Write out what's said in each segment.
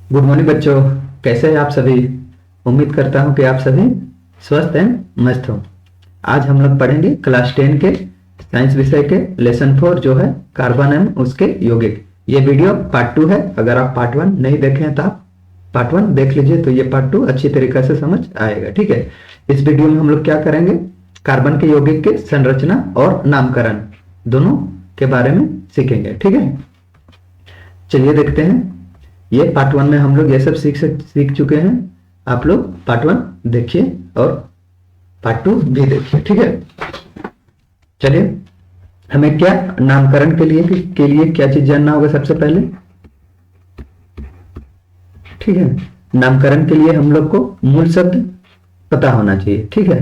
Good morning बच्चों। कैसे हैं आप सभी? उम्मीद करता हूं कि आप सभी स्वस्थ हैं, मस्त हो। आज हम लोग पढ़ेंगे क्लास 10 के साइंस विषय के लेसन 4 जो है कार्बन एवं उसके यौगिक। ये वीडियो पार्ट 2 है। अगर आप पार्ट 1 नहीं देखे हैं तो आप पार्ट 1 देख लीजिए, तो ये पार्ट 2 अच्छी तरीके से समझ आएगा। ठीक है, इस वीडियो में हम लोग क्या करेंगे, कार्बन के यौगिक के संरचना और नामकरण दोनों के बारे में सीखेंगे। ठीक है, चलिए देखते हैं। ये पार्ट 1 में हम लोग ये सब सीख चुके हैं। आप लोग पार्ट 1 देखिए और पार्ट 2 भी देखिए। ठीक है, चलिए हमें क्या नामकरण के लिए क्या चीज जानना होगा सबसे पहले। ठीक है, नामकरण के लिए हम लोग को मूल शब्द पता होना चाहिए। ठीक है,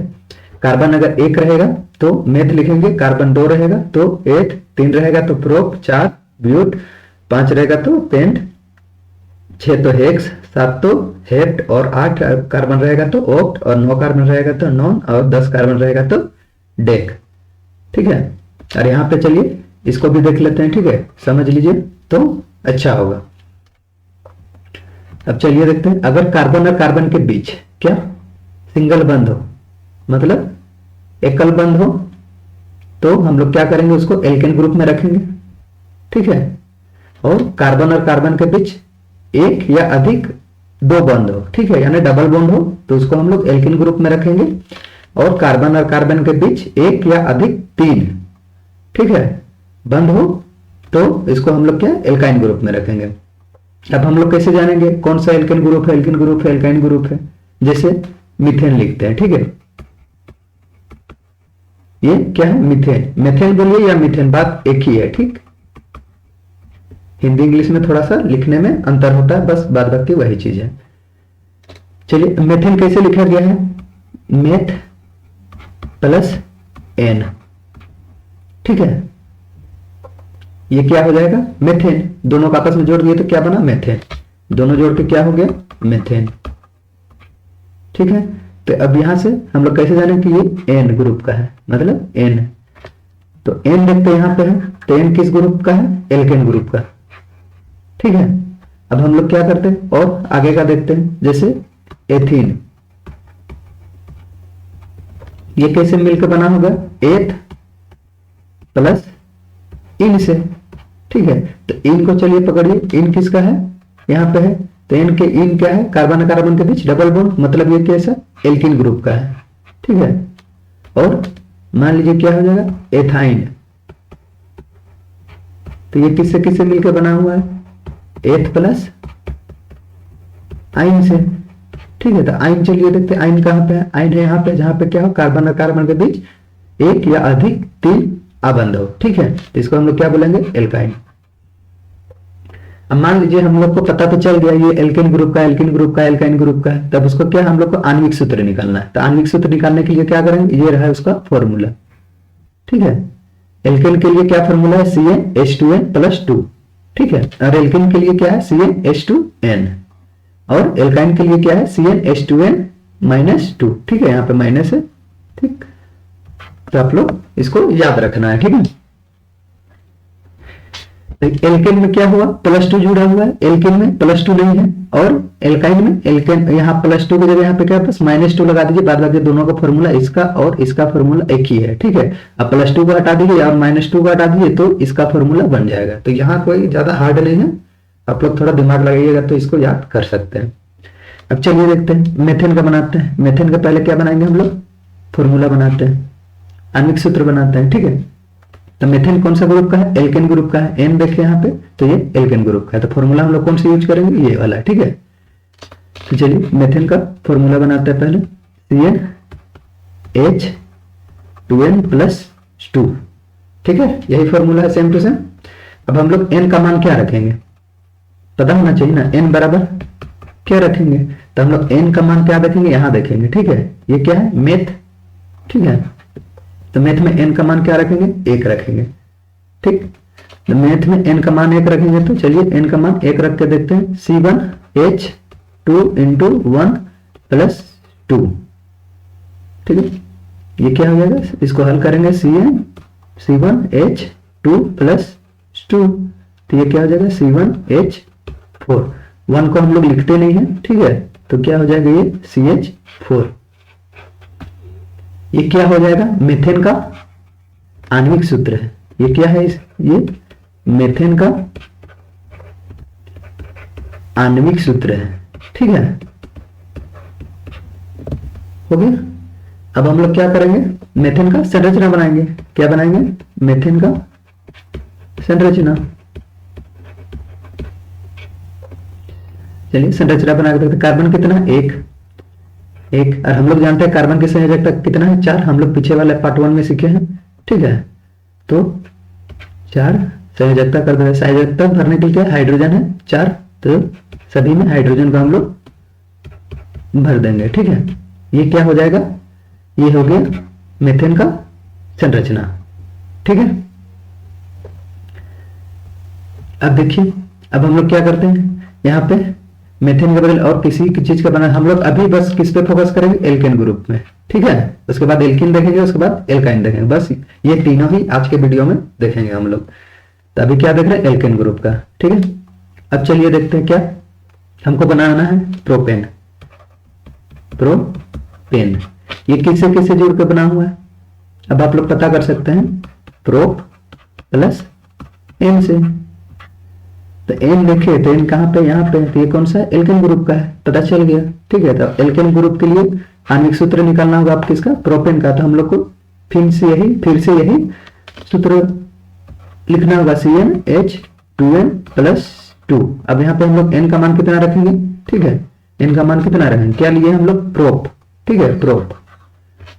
कार्बन अगर 1 रहेगा तो मेथ लिखेंगे, कार्बन 2 रहेगा तो एथ, 3 रहेगा तो प्रोप, 4 ब्यूट, 5 रहेगा तो पेंट, 6 तो हेक्स, 7 तो हेप्ट और 8 कार्बन रहेगा तो ऑक्ट और 9 कार्बन रहेगा तो नॉन और 10 कार्बन रहेगा तो डेक। ठीक है, और यहाँ पे चलिए इसको भी देख लेते हैं। ठीक है, समझ लीजिए तो अच्छा होगा। अब चलिए देखते हैं, अगर कार्बन और कार्बन के बीच क्या सिंगल बंध हो, मतलब एकल बंध हो, तो हम लोग क्या करेंगे, उसको एल्केन ग्रुप में रखेंगे। ठीक है, और कार्बन और कार्बन के बीच एक या अधिक दो बॉन्ड हो, ठीक है, यानी डबल बॉन्ड हो, तो उसको हम लोग एल्किन ग्रुप में रखेंगे। और कार्बन के बीच एक या अधिक 3, ठीक है, बंद हो, तो इसको हम लोग क्या एल्काइन ग्रुप में रखेंगे। अब हम लोग कैसे जानेंगे कौन सा एल्किन ग्रुप है, एल्किन ग्रुप है, एल्काइन ग्रुप है? जैसे मीथेन लिखते हैं। ठीक है, ये क्या है, मीथेन। मेथेन बोलिए या मीथेन, बात एक ही है। ठीक, हिंदी इंग्लिश में थोड़ा सा लिखने में अंतर होता है, बस बाद बाकी वही चीज है। चलिए मेथेन कैसे लिखा गया है, मेथ प्लस एन। ठीक है, ये क्या हो जाएगा, मेथेन। दोनों का आपस में जोड़ दिए तो क्या बना, मेथेन। दोनों जोड़ के क्या हो गया, मेथेन। ठीक है, तो अब यहां से हम लोग कैसे जाने कि ये एन ग्रुप का है, मतलब एन। तो एन देखते हैं यहां पे है, तो एन किस ग्रुप का है, एल्केन ग्रुप का। ठीक है, अब हम लोग क्या करते हैं और आगे का देखते हैं, जैसे एथीन, ये कैसे मिलकर बना होगा, एथ प्लस इन से। ठीक है, तो इन को चलिए पकड़िए, इन किसका है, यहां पे है, तो इन के इन क्या है, कार्बन कार्बन के बीच डबल बॉन्ड, मतलब ये कैसा, एल्किन ग्रुप का है। ठीक है, और मान लीजिए क्या हो जाएगा, एथाइन, तो ये किससे किससे मिलकर बना हुआ है, एथ प्लस आइन से। ठीक है, तो आइन चलिए देखते हैं, आइन कहां पे है, आइन है यहाँ पे, जहां पे क्या हो, कार्बन और कार्बन के बीच एक या अधिक 3 आबंध हो। ठीक है, तो इसको हम लोग क्या बोलेंगे, एल्काइन। अब मान लीजिए हम लोग को पता तो चल गया ये एल्केन ग्रुप का, एल्किन ग्रुप का, एल्काइन ग्रुप का है, तब उसको क्या हम लोग को आणविक सूत्र निकालना है। तो आणविक सूत्र निकालने के लिए क्या करेंगे, ये रहा उसका फॉर्मूला। ठीक है, एल्केन के लिए क्या फॉर्मूला है, CnH2n+2। ठीक है, और एल्किन के लिए क्या है, CnH2n, और एल्काइन के लिए क्या है, CnH2n-2। ठीक है, यहाँ पे माइनस है। ठीक, तो आप लोग इसको याद रखना है। ठीक है, एल्केन में क्या हुआ, +2 जुड़ा हुआ है, एल्केन में +2 नहीं है, और एल्काइन में एल्केन यहाँ +2 की जगह यहाँ पे क्या बस -2 लगा दीजिए। बाद बाकी दोनों का फॉर्मूला, इसका और इसका फॉर्मूला एक ही है। ठीक है, अब +2 को हटा दीजिए और -2 को हटा दीजिए तो इसका फॉर्मूला बन जाएगा। तो यहाँ कोई ज्यादा हार्ड नहीं है, आप लोग थोड़ा दिमाग लगाइएगा तो इसको याद कर सकते हैं। अब चलिए देखते हैं मेथेन का बनाते हैं। मेथेन का पहले क्या बनाएंगे हम लोग, फॉर्मूला बनाते हैं, आणविक सूत्र बनाते हैं। ठीक है, तो मेथेन कौन सा ग्रुप का है, एल्केन ग्रुप का है। एन देखे यहाँ पे, तो ये एल्केन ग्रुप का है, तो फॉर्मूला हम लोग कौन सा यूज करेंगे, ये वाला। ठीक है, तो चलिए मेथेन का फॉर्मूला बनाते हैं पहले, CnH2n+2। ठीक है, यही फॉर्मूला है सेम टू सेम। अब हम लोग एन का मान क्या रखेंगे, पता होना चाहिए ना, एन बराबर क्या रखेंगे, तो हम लोग एन का मान क्या रखेंगे, यहां देखेंगे। ठीक है, ये क्या है, मेथ। ठीक है, तो मैथ में एन का मान क्या रखेंगे, 1 रखेंगे। ठीक, तो मैथ में एन का मान 1 रखेंगे, तो चलिए एन का मान 1 रख के देखते हैं, C1H2 × 1+2। ठीक है, ये क्या हो जाएगा, इसको हल करेंगे, C1H2+2, तो ये क्या हो जाएगा, C1H4। 1 को हम लोग लिखते नहीं है, ठीक है, तो क्या हो जाएगा ये CH4। ये क्या हो जाएगा, मीथेन का आणविक सूत्र है। ये क्या है, ये मीथेन का आणविक सूत्र है, ठीक है, हो गया। अब हम लोग क्या करेंगे, मीथेन का संरचना बनाएंगे। क्या बनाएंगे, मीथेन का संरचना। चलिए संरचना बना के देखते। कार्बन कितना, एक और हम लोग जानते हैं कार्बन की संयोजकता कितना है, 4। हम लोग पीछे वाले पार्ट 1 में सीखे हैं, ठीक है। तो 4 संयोजकता कर देंगे। संयोजकता भरने के लिए हाइड्रोजन है 4, तो सभी में हाइड्रोजन को हम लोग भर देंगे, ठीक है। ये क्या हो जाएगा, ये हो गया मीथेन का संरचना, ठीक है। अब देखिए, अब हम लोग क्या करते हैं, यहाँ पे मीथेन के बदले और किसी चीज का बना, हम लोग अभी बस किस पे फोकस करेंगे, एल्केन ग्रुप में, ठीक है। उसके बाद एल्कीन देखेंगे, उसके बाद एल्काइन देखेंगे, बस ये तीनों ही आज के वीडियो में देखेंगे हम लोग। तो अभी क्या देख रहे हैं, एल्केन ग्रुप का, ठीक है। अब चलिए देखते हैं क्या हमको बनाना है, प्रोपेन। प्रोपेन ये किससे किससे जुड़ के बना हुआ है, अब आप लोग पता कर सकते हैं, प्रोप प्लस एन से। तो एन देखे तो एन कहां पे, यहाँ पे, तो ये कौन सा है, एल्केन ग्रुप का है, पता चल गया, ठीक है। तो एल्केन ग्रुप के लिए आणविक सूत्र निकालना होगा आप किसका, प्रोपेन का। तो हम लोग को फिर से यही सूत्र लिखना होगा, CnH2n+2। अब यहाँ पे हम लोग एन का मान कितना रखेंगे, ठीक है, एन का मान कितना रखेंगे, क्या लिए हम लोग, प्रोप, ठीक है, प्रोप।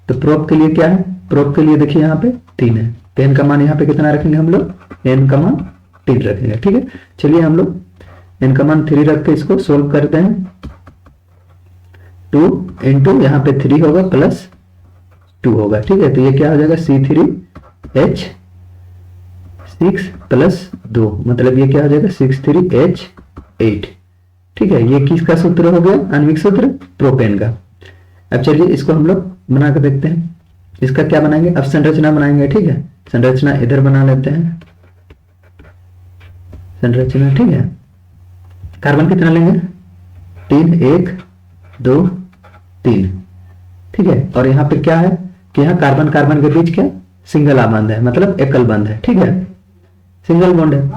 तो प्रोप के लिए क्या है, प्रोप के लिए देखिए यहाँ पे 3 है, तो एन का मान यहाँ पे कितना रखेंगे हम लोग, एन का मान 3 रखेंगे, ठीक है। चलिए हम लोग एन का मान 3 रख के इसको सोल्व करते हैं। 2 इंटू यहाँ पे 3 होगा प्लस 2 होगा, ठीक है। तो ये क्या हो जाएगा, C3H6 प्लस 2, मतलब ये क्या हो जाएगा, 63H8, ठीक है। ये किसका सूत्र हो गया, आणविक सूत्र प्रोपेन का। अब चलिए इसको हम लोग बना के देखते हैं, इसका क्या बनाएंगे, अब संरचना बनाएंगे, ठीक है। संरचना इधर बना लेते हैं, संरचना, ठीक है। कार्बन कितना लेंगे, 3, 1 2 3, ठीक है। और यहाँ पे क्या है कि यहाँ कार्बन कार्बन के बीच क्या सिंगल बंध है, मतलब एकल बंध है, ठीक है, सिंगल बॉन्ड है।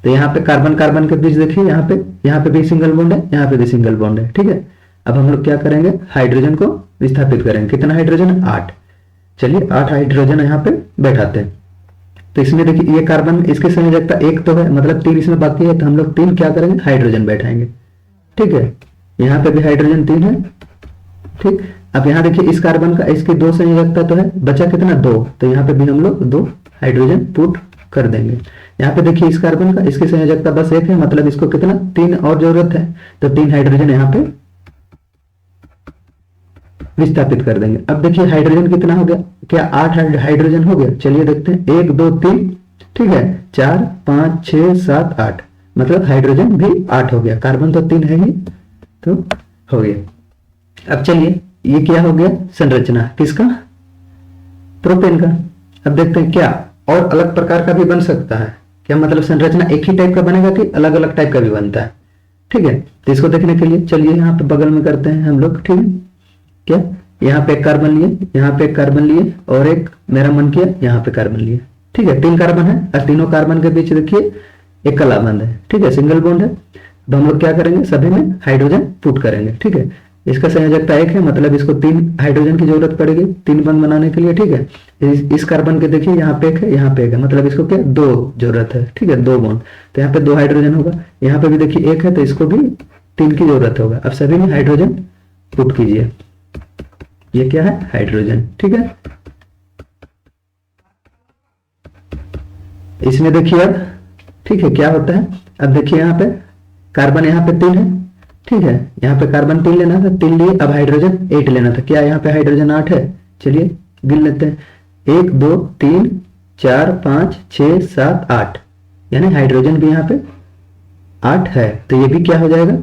तो यहाँ पे कार्बन कार्बन के बीच देखिए, यहाँ पे भी सिंगल बॉन्ड है, यहाँ पे भी सिंगल बॉन्ड है, ठीक है। अब हम लोग क्या करेंगे, हाइड्रोजन को विस्थापित करेंगे। कितना हाइड्रोजन, 8। चलिए 8 हाइड्रोजन यहाँ पे बैठाते हैं। तो इसमें देखिए ये कार्बन, इसकी संयोजकता 1 तो है, मतलब 3 इसमें बाकी है, तो हम लोग 3 क्या करेंगे, हाइड्रोजन बैठाएंगे, ठीक है। यहाँ पे भी हाइड्रोजन 3 है, ठीक। अब यहाँ देखिए इस कार्बन का, इसकी 2 संयोजकता तो है, बचा कितना, 2, तो यहाँ पे भी हम लोग 2 हाइड्रोजन पुट कर देंगे। यहाँ पे देखिए इस कार्बन का, इसकी संयोजकता बस 1 है, मतलब इसको कितना, 3 और जरूरत है, तो 3 हाइड्रोजन यहाँ पे विस्थापित कर देंगे। अब देखिए हाइड्रोजन कितना हो गया, क्या 8 हाइड्रोजन हो गया, चलिए देखते हैं, 1 2 3, ठीक है, 4 5 6 7 8, मतलब हाइड्रोजन भी 8 हो गया, कार्बन तो 3 है ही, तो हो गया। अब चलिए ये क्या हो गया, संरचना किसका, प्रोपेन का। अब देखते हैं क्या और अलग प्रकार का भी बन सकता है क्या, मतलब संरचना एक ही टाइप का बनेगा कि अलग अलग टाइप का भी बनता है, ठीक है। तो इसको देखने के लिए चलिए यहाँ पे बगल में करते हैं हम लोग, ठीक है। क्या, यहाँ पे एक कार्बन लिए, यहाँ पे एक कार्बन लिए, और एक मेरा मन किया यहाँ पे कार्बन लिए, ठीक है। 3 कार्बन है और तीनों कार्बन के बीच देखिए एक कला बंध है, ठीक है, सिंगल बॉन्ड है। अब हम लोग क्या करेंगे, सभी में हाइड्रोजन पुट करेंगे, ठीक है। इसका संयोजकता 1 है, मतलब इसको 3 हाइड्रोजन की जरूरत पड़ेगी 3 बंध बनाने के लिए, ठीक है। इस कार्बन के देखिए यहाँ पे 1 है, यहाँ पे 1 है, मतलब इसको क्या 2 जरूरत है, ठीक है, 2 बॉन्ड, तो यहाँ पे 2 हाइड्रोजन होगा। यहाँ पे भी देखिए 1 है, तो इसको भी 3 की जरूरत होगा। अब सभी में हाइड्रोजन पुट कीजिए, ये क्या है, हाइड्रोजन, ठीक है। इसमें देखिए अब, ठीक है, क्या होता है, अब देखिए यहाँ पे कार्बन यहाँ पे 3 है, ठीक है, यहाँ पे कार्बन 3 लेना था, 3 लिए, अब हाइड्रोजन 8 लेना था, क्या यहाँ पे हाइड्रोजन 8 है, चलिए गिन लेते हैं, 1 2 3 4 5 6 7 8, यानी हाइड्रोजन भी यहाँ पे 8 है, तो ये भी क्या हो जाएगा,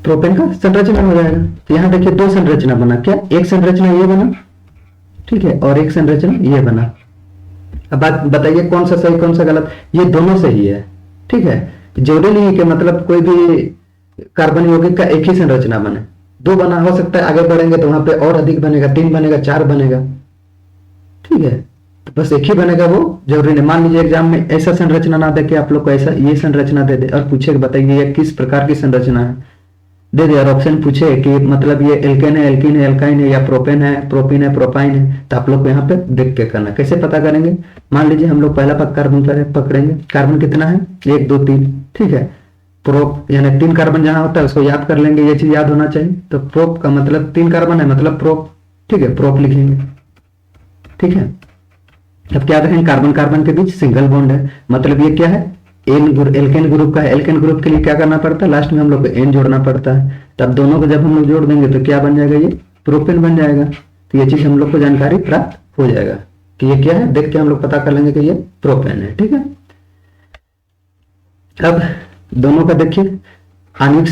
प्रोपेन का संरचना हो जाएगा। तो यहाँ देखिए 2 संरचना बना, क्या एक संरचना ये बना, ठीक है, और एक संरचना ये बना। अब बात बताइए कौन सा सही कौन सा गलत। ये दोनों सही है, ठीक है। जरूरी नहीं है कि मतलब कोई भी कार्बन यौगिक का एक ही संरचना बने, दो बना हो सकता है, आगे बढ़ेंगे तो वहां पे और अधिक बनेगा, 3 बनेगा, 4 बनेगा, ठीक है। तो बस एक ही बनेगा वो जरूरी नहीं। मान लीजिए एग्जाम में ऐसा संरचना ना दे के आप लोग को ऐसा ये संरचना दे दे और पूछे बताइए ये किस प्रकार की संरचना है, दे दे और ऑप्शन पूछे कि मतलब ये एल्केन है, एल्कीन है, एल्काइन है, या प्रोपेन है, प्रोपीन है, प्रोपाइन है, तो आप लोग को यहाँ पे देख के करना। कैसे पता करेंगे, मान लीजिए हम लोग पहला कार्बन पकड़ेंगे, कार्बन कितना है 1 2 3, ठीक है। प्रोप यानी 3 कार्बन जहां होता है उसको याद कर लेंगे, ये चीज याद होना चाहिए। तो प्रोप का मतलब 3 कार्बन है मतलब प्रोप, ठीक है, प्रोप लिखेंगे, ठीक है। अब क्या देखेंगे, कार्बन कार्बन के बीच सिंगल बॉन्ड है, मतलब ये क्या है एल्केन ग्रुप का है। एल्केन ग्रुप के लिए क्या करना पड़ता है, लास्ट में हम लोग को एन जोड़ना पड़ता है। तब दोनों को जब हम लोग जोड़ देंगे तो क्या बन जाएगा, ये प्रोपेन बन जाएगा। तो ये चीज हम लोग को जानकारी प्राप्त हो जाएगा कि ये क्या है, देख के हम लोग पता कर लेंगे कि ये प्रोपेन है, ठीक है। अब दोनों का देखिए आणविक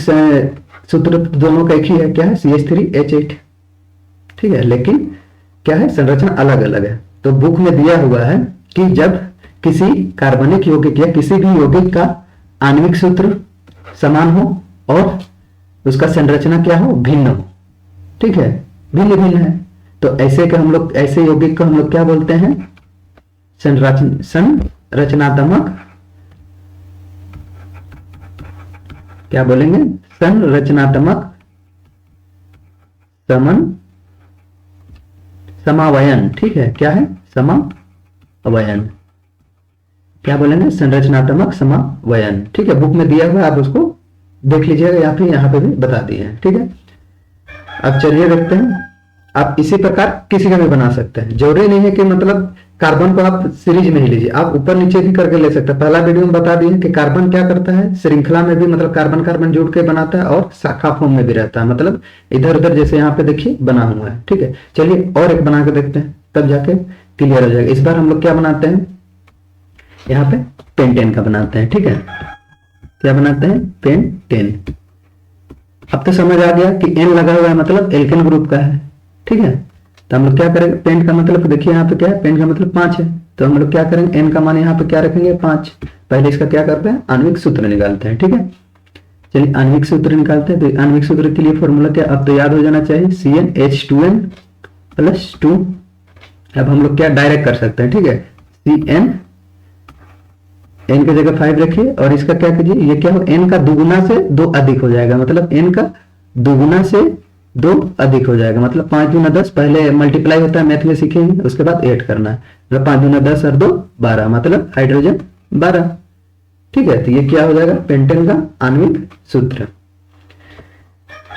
सूत्र दोनों का एक ही है, क्या है CH3H8, ठीक है। लेकिन क्या है, संरचना अलग अलग है। तो बुक में दिया हुआ है कि जब किसी कार्बनिक यौगिक या किसी भी यौगिक का आणविक सूत्र समान हो और उसका संरचना क्या हो, भिन्न हो, ठीक है, भिन्न भिन्न है, तो ऐसे के हम लोग ऐसे यौगिक को हम लोग क्या बोलते हैं, संरचनात्मक, क्या बोलेंगे, संरचनात्मक समावयन, ठीक है। क्या है, समावयन, क्या बोलेंगे, संरचनात्मक समावयन, ठीक है। बुक में दिया हुआ है, आप उसको देख लीजिएगा, या फिर यहाँ पे भी बता दिए हैं, ठीक है। अब चलिए देखते हैं, आप इसी प्रकार किसी का भी बना सकते हैं। जरूरी नहीं है कि मतलब कार्बन को आप सीरीज में ही लीजिए, आप ऊपर नीचे भी करके ले सकते हैं। पहला वीडियो में बता दिए कि कार्बन क्या करता है, श्रृंखला में भी मतलब कार्बन कार्बन जुड़ के बनाता है और शाखा फॉर्म में भी रहता है, मतलब इधर उधर जैसे यहाँ पे देखिए बना हुआ है, ठीक है। चलिए और एक बना के देखते हैं, तब जाके क्लियर हो जाएगा। इस बार हम लोग क्या बनाते हैं, यहाँ पे पेंटेन का बनाते हैं, ठीक है। क्या बनाते हैं, पेंटेन। अब तो समझ आ गया कि एन लगा हुआ है मतलब एल्केन ग्रुप का है, ठीक है। तो हम लोग क्या करेंगे, पेंट का मतलब देखिए यहाँ पे क्या है, पेंट का मतलब 5 है, तो हम लोग क्या करेंगे, एन का मान यहाँ पे क्या रखेंगे, 5। पहले इसका क्या करते हैं, आणविक सूत्र निकालते हैं, ठीक है। चलिए आणविक सूत्र निकालते हैं। तो आणविक सूत्र के लिए फॉर्मूला क्या, अब तो याद हो जाना चाहिए, CnH2n+2। अब हम लोग क्या डायरेक्ट कर सकते हैं, ठीक है, Cn, एन की जगह 5 रखिए और इसका क्या कीजिए, ये क्या हो, एन का दुगुना से 2 अधिक हो जाएगा, मतलब एन का दुगुना से 2 अधिक हो जाएगा, मतलब 5 दूना 10, पहले मल्टीप्लाई होता है मैथ में सीखेंगे, उसके बाद ऐड करना है, मतलब 5 दूना 10 और 2 12, मतलब हाइड्रोजन 12, ठीक है। तो ये क्या हो जाएगा, पेंटेन का आणविक सूत्र।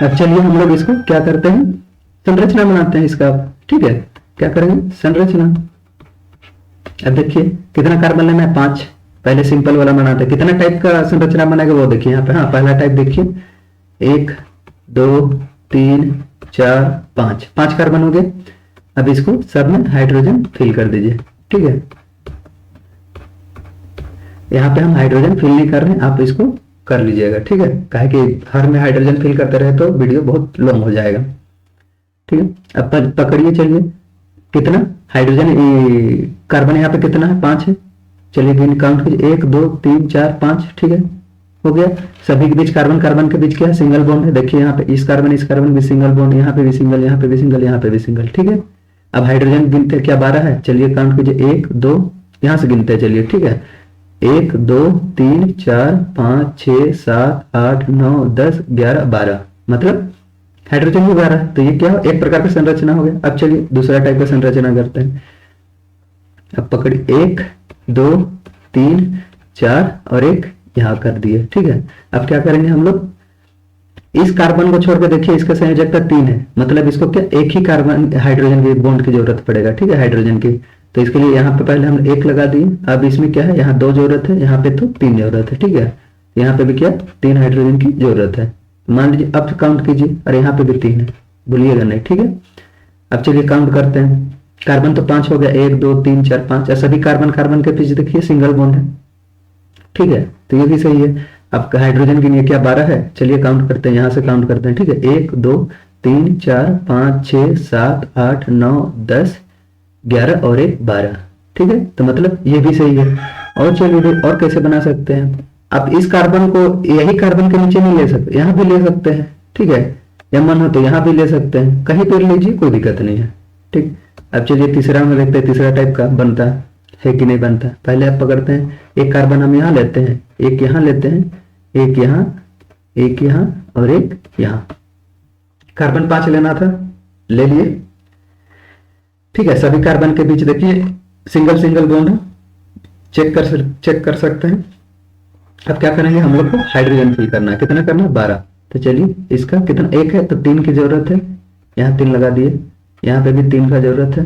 अब चलिए हम लोग इसको क्या करते हैं, संरचना बनाते हैं इसका, ठीक है। क्या करेंगे, संरचना। अब देखिए कितना कार्बन लेना है, 5। पहले सिंपल वाला बनाते हैं, कितना टाइप का संरचना बनेगा वो देखिए यहाँ पे। हाँ, पहला टाइप देखिए, 1 2 3 4 5 कार्बन हो गए। अब इसको सब में हाइड्रोजन फिल कर दीजिए, ठीक है। यहाँ पे हम हाइड्रोजन फिल नहीं कर रहे हैं, आप इसको कर लीजिएगा, ठीक है। काहे कि हर में हाइड्रोजन फिल करते रहे तो वीडियो बहुत लॉन्ग हो जाएगा, ठीक है। अब पकड़िए, चलिए कितना हाइड्रोजन कार्बन यहाँ पे कितना है, 5 है। चलिए गिन काउंट कीजिए, 1 2 3 4 5, ठीक है, हो गया। सभी के बीच कार्बन कार्बन के बीच क्या है, सिंगल बॉन्ड है। देखिए यहाँ पे इस कार्बन भी सिंगल बॉन्ड, यहाँ पे भी सिंगल, यहाँ पे भी सिंगल, यहाँ पे भी सिंगल, ठीक है। अब हाइड्रोजन गिनते क्या, 12 है। चलिए काउंट कीजिए, 1 2, यहाँ से गिनते हैं, चलिए, ठीक है। 1 2 3 4 5 6 7 8 9 10 11 12, मतलब हाइड्रोजन भी 12। तो ये क्या हो, एक प्रकार का संरचना हो गया। अब चलिए दूसरा टाइप का संरचना करते हैं। अब पकड़ी, 1 2 3 4 और 1 यहाँ कर दिए, ठीक है। अब क्या करेंगे हम लोग, इस कार्बन को छोड़ के देखिए इसका संयोजकता 3 है, मतलब इसको क्या एक ही कार्बन हाइड्रोजन के बॉन्ड की जरूरत पड़ेगा, ठीक है, हाइड्रोजन की। तो इसके लिए यहाँ पे पहले हम 1 लगा दिए। अब इसमें क्या है, यहाँ 2 जरूरत है, यहाँ पे तो 3 जरूरत है, ठीक है। यहाँ पे भी क्या 3 हाइड्रोजन की जरूरत है। मान लीजिए अब काउंट कीजिए, और यहाँ पे भी 3 है, भूलिएगा नहीं, ठीक है। अब चलिए काउंट करते हैं, कार्बन तो 5 हो गया, 1 2 3 4 5, सभी कार्बन कार्बन के बीच देखिए सिंगल बॉन्ड है, ठीक है। तो ये भी सही है। अब हाइड्रोजन की लिए क्या 12 है। चलिए काउंट करते हैं, यहाँ से काउंट करते हैं, ठीक है। 1 2 3 4 5 6 7 8 9 10 11 और 1 12, ठीक है, तो मतलब ये भी सही है। और चलिए और कैसे बना सकते हैं, आप इस कार्बन को यही कार्बन के नीचे नहीं ले सकते, यहाँ भी ले सकते हैं, ठीक है, या मन हो तो यहाँ भी ले सकते हैं, कहीं पर लीजिए, कोई दिक्कत नहीं है। ठीक, अब चलिए तीसरा में देखते हैं तीसरा टाइप का बनता है कि नहीं बनता। पहले आप पकड़ते हैं, एक कार्बन हम यहाँ लेते हैं, एक यहाँ लेते हैं, एक यहाँ, एक यहाँ और एक यहाँ। कार्बन 5 लेना था, ले लिए। ठीक है, सभी कार्बन के बीच देखिए सिंगल सिंगल बॉन्ड है, चेक कर सकते हैं। अब क्या करेंगे, हम लोग को हाइड्रोजन फिल करना है। कितना करना है, 12। तो चलिए इसका कितना, 1 है तो 3 की जरूरत है, यहाँ 3 लगा दिए। यहाँ पे भी 3 का जरूरत है,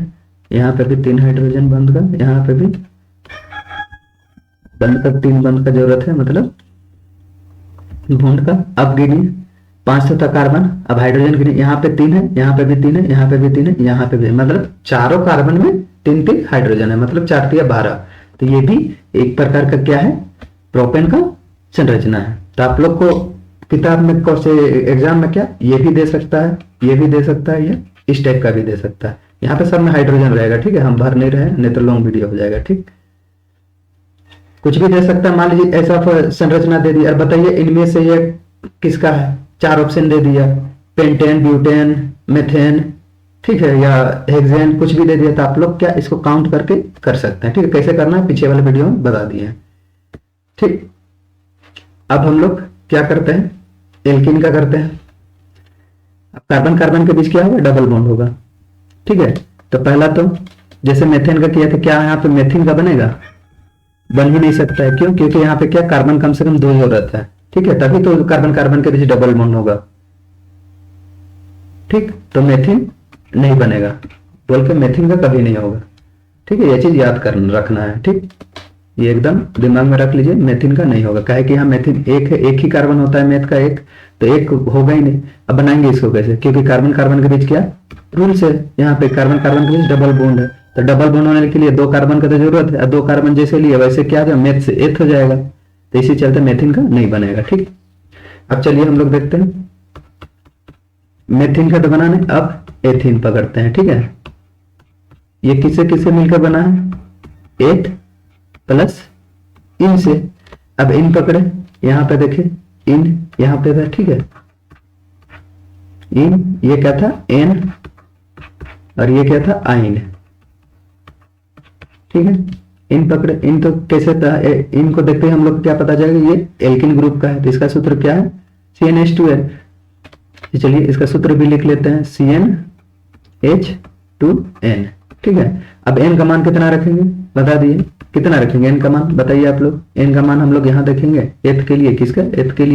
यहाँ पे भी 3 हाइड्रोजन बंद का, यहाँ पे भी बंद का 3 बंद का जरूरत है, मतलब बॉन्ड का। अब गिनिए 5 था कार्बन, अब हाइड्रोजन गिनिए, यहाँ पे 3 है, यहाँ पे भी 3 है, यहाँ पे भी 3 है, यहाँ पे भी, मतलब चारों कार्बन में 3 हाइड्रोजन है, मतलब 4 या 12। तो ये भी एक प्रकार का क्या है, प्रोपेन का संरचना है। तो आप लोग को किताब में कौन एग्जाम में क्या ये भी दे सकता है, ये भी दे सकता है, या इस टाइप का भी दे सकता है। यहाँ पे सब में हाइड्रोजन रहेगा, ठीक है, हम भर नहीं रहे, नहीं तो लॉन्ग वीडियो हो जाएगा। ठीक, कुछ भी दे सकता है, मान लीजिए ऐसा संरचना दे दिया और बताइए इनमें से ये किसका है, 4 ऑप्शन दे दिया, पेंटेन, ब्यूटेन, मेथेन, ठीक है, या हेक्सेन, कुछ भी दे दिया, तो आप लोग क्या इसको काउंट करके कर सकते हैं। ठीक है, कैसे करना है पीछे वाले वीडियो में बता दिए। ठीक, अब हम लोग क्या करते हैं, एल्कीन का करते हैं। अब कार्बन कार्बन के बीच क्या होगा, डबल बॉन्ड होगा। ठीक है, तो पहला तो जैसे मेथेन का किया था, क्या यहाँ पे मेथिन का बनेगा, बन ही नहीं सकता है। क्यों, क्योंकि यहाँ पे क्या कार्बन कम से कम 2 जरूरत है। ठीक है, तभी तो कार्बन कार्बन के बीच डबल बॉन्ड होगा। ठीक, तो मेथिन नहीं बनेगा, बोल के मेथिन का कभी नहीं होगा। ठीक है, ये चीज याद करना रखना है। ठीक, ये एकदम दिमाग में रख लीजिए, मेथिन का नहीं होगा। काहे कि यहाँ मेथिन एक है, एक ही कार्बन होता है मेथ का एक, तो एक होगा ही नहीं। अब बनाएंगे इसको कैसे, क्योंकि कार्बन कार्बन के बीच क्या रूल्स है, यहाँ पे कार्बन कार्बन के बीच डबल बॉन्ड है, तो डबल बॉन्ड होने के लिए 2 कार्बन का तो जरूरत है। 2 कार्बन जैसे लिए वैसे क्या जो मेथ से एथ हो जाएगा, तो इसी चलते मेथिन का नहीं बनेगा। ठीक, अब चलिए हम लोग देखते हैं मेथिन का तो बनाने, अब एथिन पकड़ते हैं। ठीक है, ये किससे किससे मिलकर बना है, एथ प्लस इन से। अब इन पकड़े, यहां पे देखे इन यहां पे था, ठीक है, इन ये क्या था, एन, और ये क्या था, आइन। ठीक है, इन पकड़े, इन तो कैसे था, इनको देखते ही हम लोग क्या पता चलेगा, ये एल्किन ग्रुप का है, तो इसका सूत्र क्या है, CnH2n। चलिए इसका सूत्र भी लिख लेते हैं, CnH2n। ठीक है, अब n का मान कितना रखेंगे, बता दिए कितना रखेंगे n का मान, बताइए आप लोग। n का मान हम लोग यहाँ देखेंगे, एथ के लिए, किसका, एथ के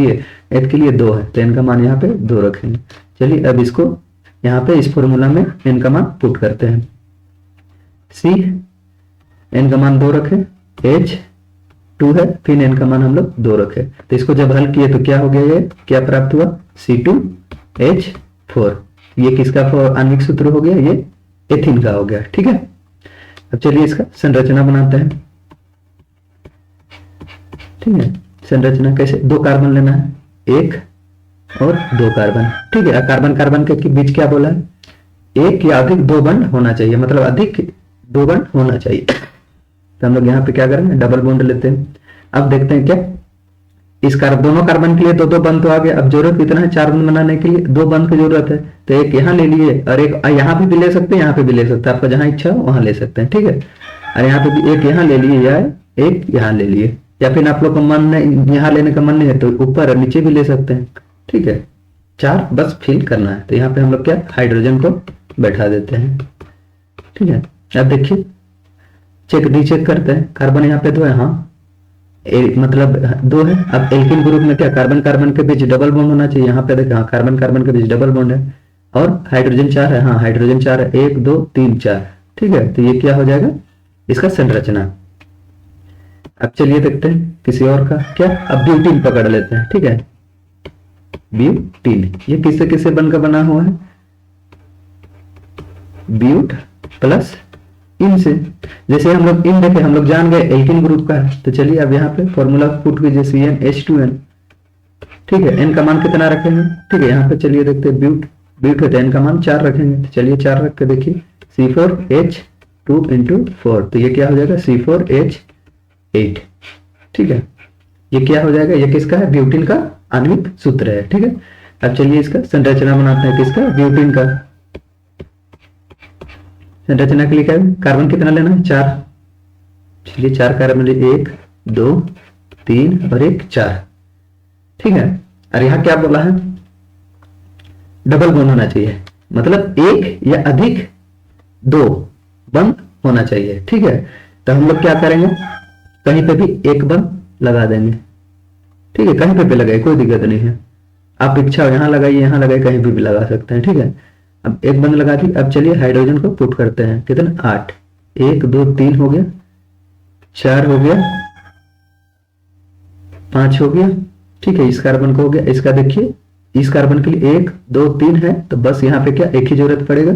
लिए 2 है, तो n का मान यहाँ पे 2 रखेंगे। चलिए अब इसको यहाँ पे इस फॉर्मूला में n का मान पुट करते हैं। C n का मान 2 रखे, H 2 है, फिर n का मान हम लोग 2 रखे, तो इसको जब हल किए तो क्या हो गया, ये क्या प्राप्त हुआ, C2H4। ये किसका आणविक सूत्र हो गया, ये एथिन का हो गया। ठीक है, अब चलिए इसका संरचना बनाते हैं। ठीक है, संरचना कैसे, 2 कार्बन लेना है, 1 और 2 कार्बन। ठीक है, कार्बन कार्बन के बीच क्या बोला है, 1 या अधिक 2 बंड होना चाहिए, मतलब अधिक 2 बंड होना चाहिए। तो हम लोग यहाँ पे क्या करेंगे, डबल बॉन्ड लेते हैं। अब देखते हैं क्या, इस दोनों कार्बन के लिए 2 बंद तो आ गया। अब जरूरत कितना है, 4 बंद बनाने के लिए 2 बंद की जरूरत है, तो एक यहाँ ले लिए और एक यहाँ भी ले सकते हैं, यहाँ पे भी ले सकते हैं, आपका जहां इच्छा हो वहां ले सकते हैं। ठीक है, और यहाँ पे भी एक यहाँ ले लिए या एक यहाँ ले लिए, या फिर आप लोग का मन नहीं, यहाँ लेने का मन नहीं है तो ऊपर और नीचे भी ले सकते हैं। ठीक है, 4 बस फिल करना है, तो यहाँ पे हम लोग क्या हाइड्रोजन को बैठा देते हैं। ठीक है, अब देखिए रीचेक करते हैं, कार्बन यहाँ पे 2 है, हाँ मतलब 2 है। अब एल्किन ग्रुप में क्या, कार्बन कार्बन के बीच डबल बॉन्ड होना चाहिए, यहाँ पे देखा, हाँ कार्बन कार्बन के बीच डबल बॉन्ड है, और हाइड्रोजन 4 है, हाँ हाइड्रोजन 4 है, 1 2 3 4। ठीक है, तो ये क्या हो जाएगा, इसका संरचना। अब चलिए देखते हैं किसी और का क्या, अब ब्यूटीन पकड़ लेते हैं। ठीक है, ब्यूटीन ये किससे किससे बनकर बना हुआ है, ब्यूट प्लस इन से। जैसे हम लोग इन देखे, हम लोग जान गए एल्किन ग्रुप का है, तो चलिए अब यहाँ पे फॉर्मूला पुट कीजिए, CnH2n। ठीक है, n का मान कितना रखेंगे, ठीक है, यहाँ पे चलिए देखते हैं, ब्यूट है तो n का मान 4 रखेंगे, तो चलिए 4 रख के देखिए, C4H 2 × 4, तो ये क्या हो जाएगा C4H8। ठीक है, ये क्या हो जाएगा, ये किसका है, ब्यूटीन का आणविक सूत्र है। ठीक है, अब चलिए इसका संरचना बनाते हैं, किसका, ब्यूटीन का। संरचना के लिए क्या है, कार्बन कितना लेना है, 4। चलिए 4 कार्बन, 1 2 3 और 1 4। ठीक है, और यहां क्या बोला है, डबल बॉन्ड होना चाहिए, मतलब एक या अधिक 2 बंद होना चाहिए। ठीक है, तो हम लोग क्या करेंगे, कहीं पे भी एक बंद लगा देंगे। ठीक है, कहीं पे भी लगाए, कोई दिक्कत नहीं है, आप इच्छा हो यहां लगाइए, यहां लगाइए, कहीं पे भी लगा सकते हैं। ठीक है, अब एक बंद लगा दी। अब चलिए हाइड्रोजन को पुट करते हैं, कितना, 8, 1 2 3 हो गया, 4 हो गया, 5 हो गया। ठीक है, इस कार्बन को हो गया, इसका देखिए, इस कार्बन के लिए 1 2 3 है, तो बस यहाँ पे क्या, एक ही जरूरत पड़ेगा।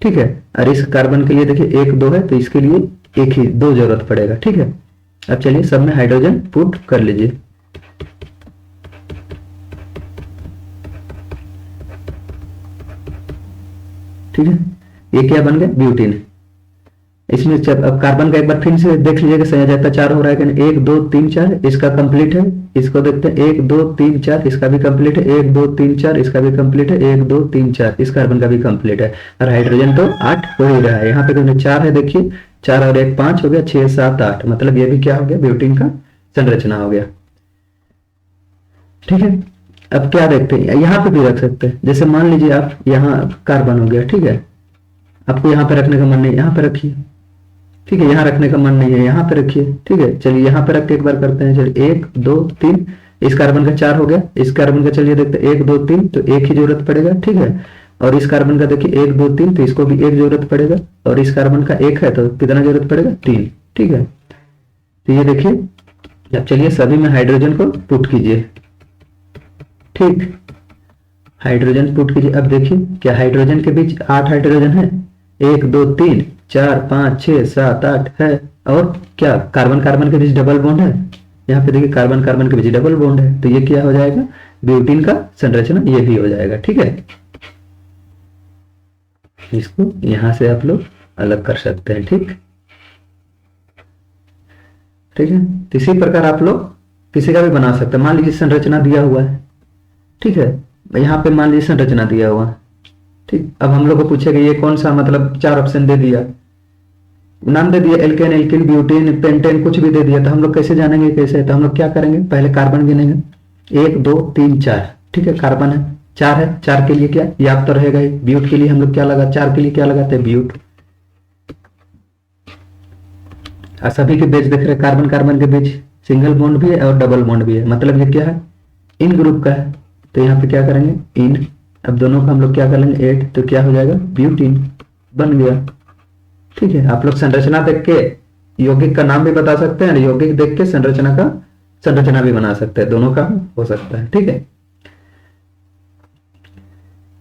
ठीक है, और इस कार्बन के लिए देखिए 1 2 है, तो इसके लिए एक ही 2 जरूरत पड़ेगा। ठीक है, अब चलिए सब में हाइड्रोजन पुट कर लीजिए। ठीक है, ये क्या बन गया, ब्यूटीन। इसमें अब कार्बन का एक बार फिर से देख लीजिएगा, संयोजकता 4 हो रहा है कि नहीं, 1 2 3 4, इसका कंप्लीट है। इसको देखते हैं, 1 2 3 4, इसका भी कंप्लीट है, 1 2 3 4, इसका भी कंप्लीट है, 1 2 3 4, इस कार्बन का भी कंप्लीट है। और हाइड्रोजन तो 8 हो ही रहा है, यहाँ पे कितने, 4 है, देखिए 4 और 1 5 हो गया, 6 7 8, मतलब ये भी क्या हो गया, ब्यूटीन का संरचना हो गया। ठीक है, अब क्या देखते हैं, यहाँ पे भी रख सकते हैं, जैसे मान लीजिए आप यहाँ कार्बन हो गया। ठीक है, आपको यहाँ पे रखने का मन नहीं, यहाँ पे रखिए। ठीक है, यहाँ रखने का मन नहीं है, यहाँ पे रखिए। ठीक है, चलिए यहाँ पे रख के एक बार करते हैं, चलिए 1 2 3, इस कार्बन का 4 हो गया, इस कार्बन का चलिए देखते हैं 1 2 3, तो एक ही जरूरत पड़ेगा। ठीक है, और इस कार्बन का देखिए 1 2 3, तो इसको भी एक जरूरत पड़ेगा, और इस कार्बन का 1 है, तो कितना जरूरत पड़ेगा, 3। ठीक है, तो ये देखिए, अब चलिए सभी में हाइड्रोजन को पुट कीजिए। ठीक, हाइड्रोजन पुट कीजिए। अब देखिए क्या हाइड्रोजन के बीच 8 हाइड्रोजन है, 1 2 3 4 5 6 7 8 है, और क्या कार्बन कार्बन के बीच डबल बॉन्ड है, यहाँ पे देखिए कार्बन कार्बन के बीच डबल बॉन्ड है, तो ये क्या हो जाएगा, ब्यूटीन का संरचना ये भी हो जाएगा। ठीक है, इसको यहां से आप लोग अलग कर सकते हैं। ठीक, ठीक है, तो इसी प्रकार आप लोग किसी का भी बना सकते हैं। मान लीजिए संरचना दिया हुआ है। ठीक है, यहाँ पे मान लीजिए संरचना दिया हुआ है। ठीक, अब हम लोग को पूछेगा ये कौन सा, मतलब 4 ऑप्शन दे दिया, नाम दे दिया, एल्केन एल्किन ब्यूटेन पेंटेन कुछ भी दे दिया, तो हम लोग कैसे जानेंगे कैसे, तो हम लोग क्या करेंगे, पहले कार्बन गिनेंगे, 1 2 3 4। ठीक है, कार्बन है, 4 है, 4 के लिए क्या याद तो रहेगा ही, ब्यूट के लिए हम लोग क्या लगा, 4 के लिए क्या लगाते हैं, ब्यूट। सभी के बीच देख रहे हैं, कार्बन कार्बन के बीच सिंगल बॉन्ड भी है और डबल बॉन्ड भी है, मतलब ये क्या है, इन ग्रुप का है, तो यहाँ पे क्या करेंगे, इन। अब दोनों का हम लोग क्या कर लेंगे, 8, तो क्या हो जाएगा, ब्यूटीन बन गया। ठीक है, आप लोग संरचना देख के यौगिक का नाम भी बता सकते हैं, यौगिक देख के संरचना भी बना सकते हैं, दोनों का हो सकता है। ठीक है,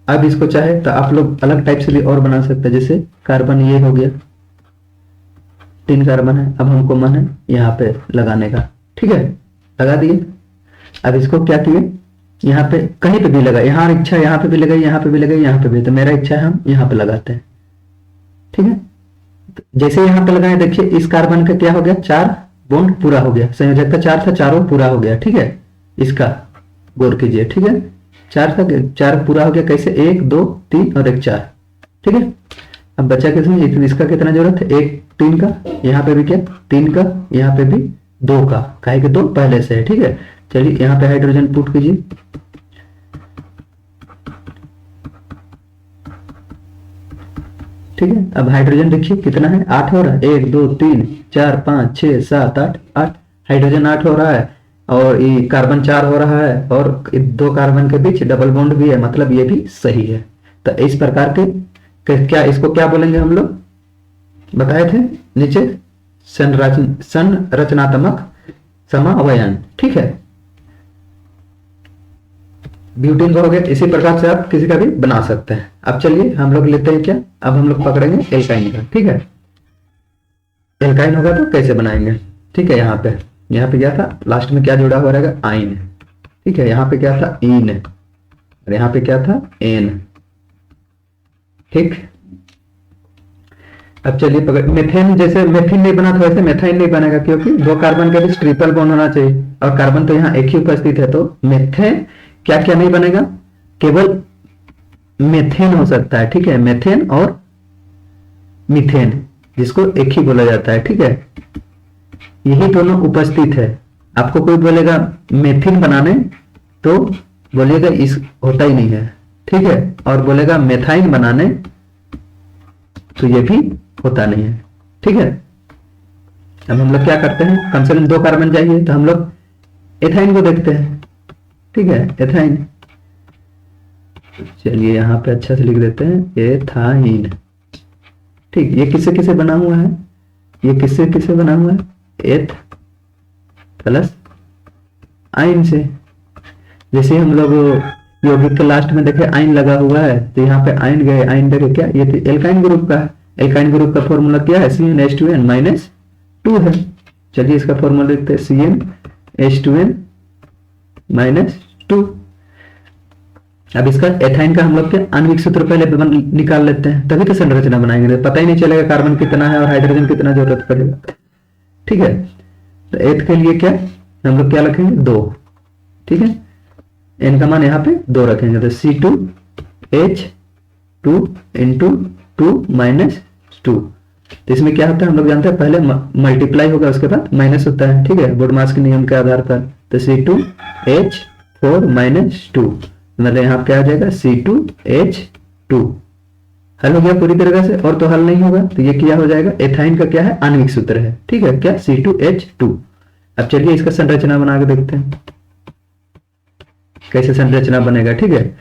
अब इसको चाहे तो आप लोग अलग टाइप से भी और बना सकते हैं, जैसे कार्बन ये हो गया, 3 कार्बन है, अब हमको मन है यहाँ पे लगाने का। ठीक है, लगा दिए। अब इसको क्या किए, यहाँ पे कहीं पे भी लगा, यहाँ इच्छा यहाँ पे भी लगाई, यहाँ पे भी लगाई, यहाँ पे भी, तो मेरा इच्छा है हम यहाँ पे लगाते हैं। ठीक है, जैसे यहाँ पे लगाए देखिए, इस कार्बन का क्या हो गया, 4 बॉन्ड पूरा हो गया, संयोजकता 4 था, चारों पूरा हो गया। ठीक है, इसका गौर कीजिए। ठीक है, 4 था, 4 पूरा हो गया, कैसे, 1 2 3 और 1 4। ठीक है, अब बचा किसमें, इसका कितना जरूरत है, 1 3 का, यहाँ पे भी क्या 3 का, यहाँ पे भी 2 का, काहे कि 2 पहले से है। ठीक है, चलिए यहाँ पे हाइड्रोजन पुट कीजिए। ठीक है, अब हाइड्रोजन देखिए कितना है, 8 हो रहा है, 1 2 3 4 5 6 7 8 8, हाइड्रोजन 8 हो रहा है, और ये कार्बन 4 हो रहा है, और 2 कार्बन के बीच डबल बॉन्ड भी है, मतलब ये भी सही है। तो इस प्रकार के क्या, इसको क्या बोलेंगे हम लोग, बताए थे नीचे, संरचनात्मक समावयन। ठीक है, ब्यूटीन का हो गया, इसी प्रकार से आप किसी का भी बना सकते हैं। अब चलिए हम लोग लेते हैं क्या, अब हम लोग पकड़ेंगे एल्काइन का। ठीक है, एल्काइन होगा तो कैसे बनाएंगे। ठीक है, यहाँ पे क्या था, लास्ट में क्या जुड़ा हुआ रहेगा, आइन। ठीक है, यहाँ पे क्या था, इन, और यहाँ पे क्या था, एन। ठीक, अब चलिए पकड़, मेथेन जैसे मेथिन नहीं बना तो वैसे मेथाइन नहीं बनेगा, क्योंकि दो कार्बन के बीच ट्रिपल बॉन्ड होना चाहिए और कार्बन तो यहाँ एक ही उपस्थित है, तो मेथेन क्या क्या नहीं बनेगा, केवल मेथेन हो सकता है। ठीक है, मेथेन और मीथेन जिसको एक ही बोला जाता है। ठीक है, यही दोनों उपस्थित है। आपको कोई बोलेगा मेथिन बनाने तो बोलिएगा इस होता ही नहीं है। ठीक है, और बोलेगा मेथाइन बनाने तो ये भी होता नहीं है। ठीक है, अब हम लोग क्या करते हैं, कम से कम दो कार्बन चाहिए तो हम लोग एथाइन को देखते हैं। ठीक है, एथाइन, चलिए यहाँ पे अच्छा से लिख देते हैं एथाइन। ठीक, ये किससे किससे बना हुआ है, ये किससे किससे बना हुआ है, एथ प्लस आइन से। जैसे हम लोग यौगिक के लास्ट में देखे आइन लगा हुआ है, तो यहाँ पे आइन गए, आइन देखे क्या, ये तो एल्काइन ग्रुप का है। एल्काइन ग्रुप का फॉर्मूला क्या है, CnH2n-2 है। चलिए इसका फॉर्मूला लिखते हैं CnH2n-2। अब इसका एथाइन का हम लोग के आणविक सूत्र पहले निकाल लेते हैं, तभी तो संरचना बनाएंगे, तो पता ही नहीं चलेगा कार्बन कितना है और हाइड्रोजन कितना जरूरत पड़ेगा। ठीक है, तो एथ के लिए क्या हम लोग क्या रखेंगे, 2। ठीक है, n का मान यहाँ पे 2 रखेंगे, तो C2H2 इंटू 2 माइनस 2। तो इसमें क्या होता है हम लोग जानते हैं, पहले मल्टीप्लाई होगा उसके बाद माइनस होता है। ठीक है, बोडमास के नियम के आधार पर, तो C2H4 माइनस 2, मतलब यहाँ पे आ जाएगा C2H2। हल हो गया पूरी तरीके से, और तो हल नहीं होगा, तो ये क्या हो जाएगा, एथाइन का क्या है, आणविक सूत्र है। ठीक है, क्या, C2H2। अब चलिए इसका संरचना बना के देखते हैं कैसे संरचना बनेगा। ठीक है,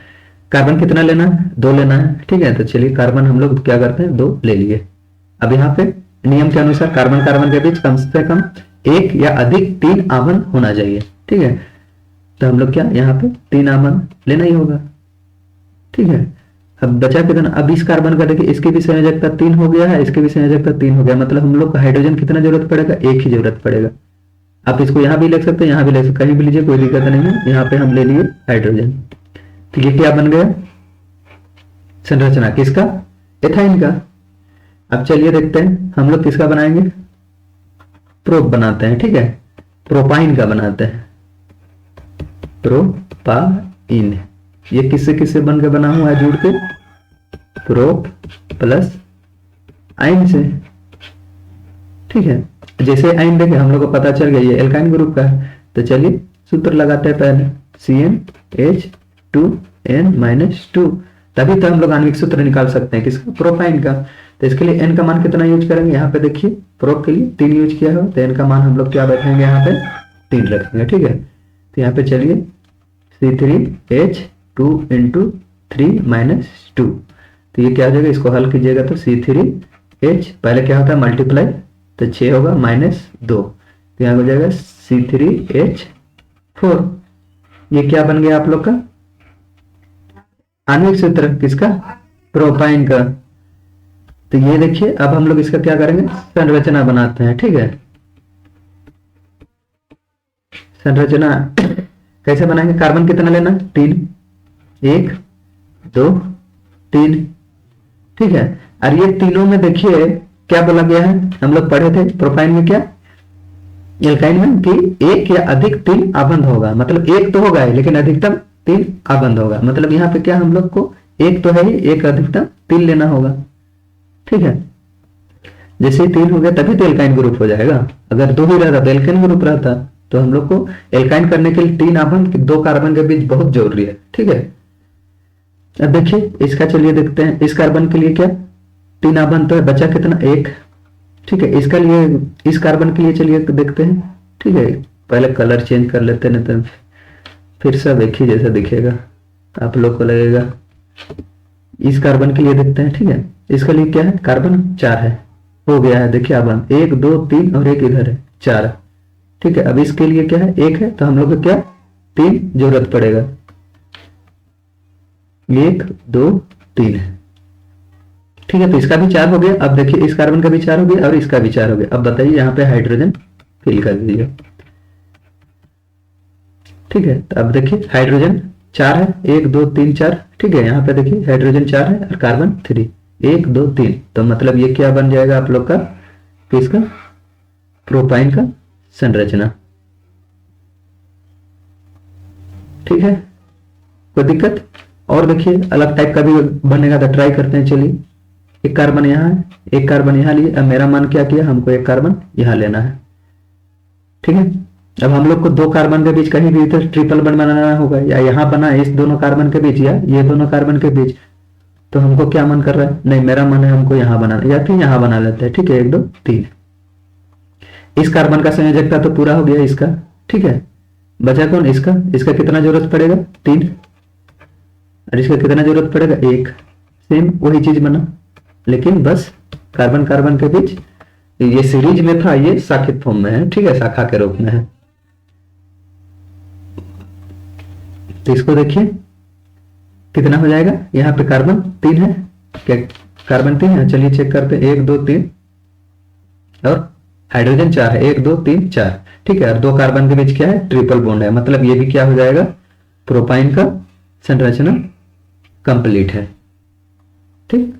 कार्बन कितना लेना है, 2 लेना है। ठीक है, तो चलिए कार्बन हम लोग क्या करते हैं, 2 ले लिए। अब यहाँ पे नियम के अनुसार कार्बन कार्बन के बीच कम से कम 1 या अधिक 3 आवन होना चाहिए। ठीक है, तो हम लोग क्या यहाँ पे 3 आवन लेना ही होगा। ठीक है, अब बचा कितना, अब इस कार्बन का देखिए, इसकी भी संयोजकता 3 हो गया है, इसकी भी संयोजकता 3 हो गया, मतलब हम लोग को हाइड्रोजन कितना जरूरत पड़ेगा, 1 ही जरूरत पड़ेगा। आप इसको यहाँ भी लिख सकते हैं, यहाँ भी लिख सकते, कहीं भी लीजिए, कोई दिक्कत नहीं है। यहाँ पे हम ले लिए हाइड्रोजन। तो ये क्या बन गया, संरचना किसका, एथाइन का। अब चलिए देखते हैं हम लोग किसका बनाएंगे, प्रोप बनाते हैं। ठीक है, प्रोपाइन का बनाते हैं, प्रोपाइन। ये किससे किससे बन के बना हुआ है, जुड़ के, प्रोप प्लस आइन से। ठीक है, जैसे आइन देखे हम लोग को पता चल गया ये एल्काइन ग्रुप का है, तो चलिए सूत्र लगाते हैं पहले, CnH2n-2, तभी तो हम लोग आणविक सूत्र निकाल सकते हैं किसका, प्रोपाइन का। तो इसके लिए n का मान कितना यूज करेंगे, यहाँ पे देखिए प्रोप के लिए 3 यूज किया हो, तो n का मान हम लोग क्या बैठेंगे, यहाँ पे 3 रखेंगे। ठीक है, तो यहाँ पे चलिए C3H2 इंटू 3 माइनस 2, तो ये क्या हो जाएगा, इसको हल कीजिएगा तो C3H पहले क्या होता है मल्टीप्लाई, तो 6 होगा माइनस 2, तो यहाँ हो जाएगा C3H4। ये क्या बन गया आप लोग का आणविक सूत्र किसका, प्रोपाइन का। तो ये देखिए अब हम लोग इसका क्या करेंगे, संरचना बनाते हैं। ठीक है, संरचना कैसे बनाएंगे, कार्बन कितना लेना, 3, 1 2 3। ठीक है, और ये तीनों में देखिए क्या बोला गया है, हम लोग पढ़े थे प्रोपाइन में क्या, एल्काइन में कि 1 या अधिक 3 आबंध होगा, मतलब 1 तो होगा लेकिन अधिकतम 3 आबंध होगा। मतलब यहाँ पे क्या हम लोग को 1 तो है ही, 1 अधिकतम 3 लेना होगा। ठीक है, जैसे ही 3 हो गया तभी तो एल्काइन ग्रुप हो जाएगा, अगर 2 ही रहता तो एल्काइन ग्रुप रहता। तो हम लोग को एल्काइन करने के लिए 3 आबंध 2 कार्बन के बीच बहुत जरूरी है। ठीक है, अब देखिए इसका चलिए देखते हैं, इस कार्बन के लिए क्या 3 आबंध तो है, बचा कितना 1। ठीक है, इसका लिए इस कार्बन के लिए चलिए देखते हैं। ठीक है, पहले कलर चेंज कर लेते हैं, तो फिर सब एक ही जैसा दिखेगा, आप लोग को लगेगा। इस कार्बन के लिए देखते हैं। ठीक है, इसका लिए क्या है, कार्बन 4 है, हो गया है, देखिए आबंध 1 2 3 और एक इधर है 4। ठीक है, अब इसके लिए क्या है 1 है, तो हम लोग को क्या 3 जरूरत पड़ेगा, 1 2 3 है। ठीक है, तो इसका भी 4 हो गया। अब देखिए इस कार्बन का भी 4 हो गया और इसका भी 4 हो गया। अब बताइए यहाँ पे हाइड्रोजन फिल कर दीजिए। ठीक है, तो अब देखिए हाइड्रोजन 4 है, 1 2 3 4। ठीक है, यहाँ पे देखिए हाइड्रोजन 4 है और कार्बन 3, 1 2 3, तो मतलब ये क्या बन जाएगा आप लोग का, किसका, प्रोपाइन का संरचना। ठीक है, कोई दिक्कत? और देखिए अलग टाइप का भी बनेगा तो ट्राई करते हैं। चलिए, एक कार्बन यहाँ है, एक कार्बन यहाँ लिए, अब मेरा मन क्या किया, हमको एक कार्बन यहाँ लेना है। ठीक है, अब हम लोग को दो कार्बन के बीच कहीं भी तो ट्रिपल बॉन्ड बनाना होगा, या यहाँ बना इस दोनों कार्बन के बीच या ये दोनों कार्बन के बीच, तो हमको क्या मन कर रहा है, नहीं मेरा मन है हमको यहाँ बनाना, या फिर यहाँ बना लेते हैं। ठीक है, 1 2 3, इस कार्बन का संयोजकता तो पूरा हो गया इसका। ठीक है, बचा कौन, इसका, इसका कितना जरूरत पड़ेगा, 3, और इसका कितना जरूरत पड़ेगा, 1। सेम वही चीज बना, लेकिन बस कार्बन कार्बन के बीच, ये सीरीज में था, ये शाखित फॉर्म में है। ठीक है, शाखा के रूप में है। तो इसको देखिए कितना हो जाएगा, यहाँ पे कार्बन 3 है, क्या कार्बन 3 है, चलिए चेक करते हैं, 1 2 3, और हाइड्रोजन 4 है, 1 2 3 4। ठीक है, और दो कार्बन के बीच क्या है, ट्रिपल बॉन्ड है, मतलब ये भी क्या हो जाएगा, प्रोपाइन का संरचना कंप्लीट है। ठीक,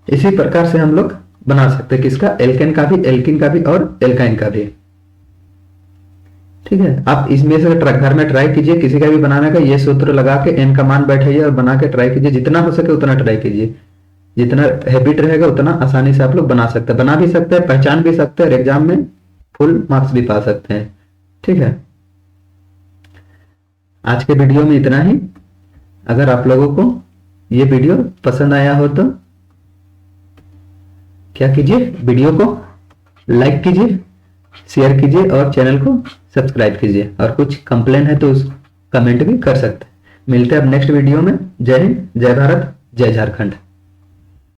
इसी प्रकार से हम लोग बना सकते हैं किसका, एल्केन का भी, एल्किन का भी, और एल्काइन का भी। ठीक है, आप इसमें से घर में ट्राई कीजिए, किसी का भी बनाने का ये सूत्र लगा के n का मान बैठाइए और बना के ट्राई कीजिए, जितना हो सके उतना ट्राई कीजिए, जितना हैबिट रहेगा उतना आसानी से आप लोग बना सकते हैं, बना भी सकते हैं, पहचान भी सकते हैं, और एग्जाम में फुल मार्क्स भी पा सकते हैं। ठीक है, आज के वीडियो में इतना ही। अगर आप लोगों को ये वीडियो पसंद आया हो तो क्या कीजिए, वीडियो को लाइक कीजिए, शेयर कीजिए और चैनल को सब्सक्राइब कीजिए, और कुछ कंप्लेन है तो उस कमेंट भी कर सकते हैं। मिलते हैं अब नेक्स्ट वीडियो में। जय हिंद, जय भारत, जय झारखंड।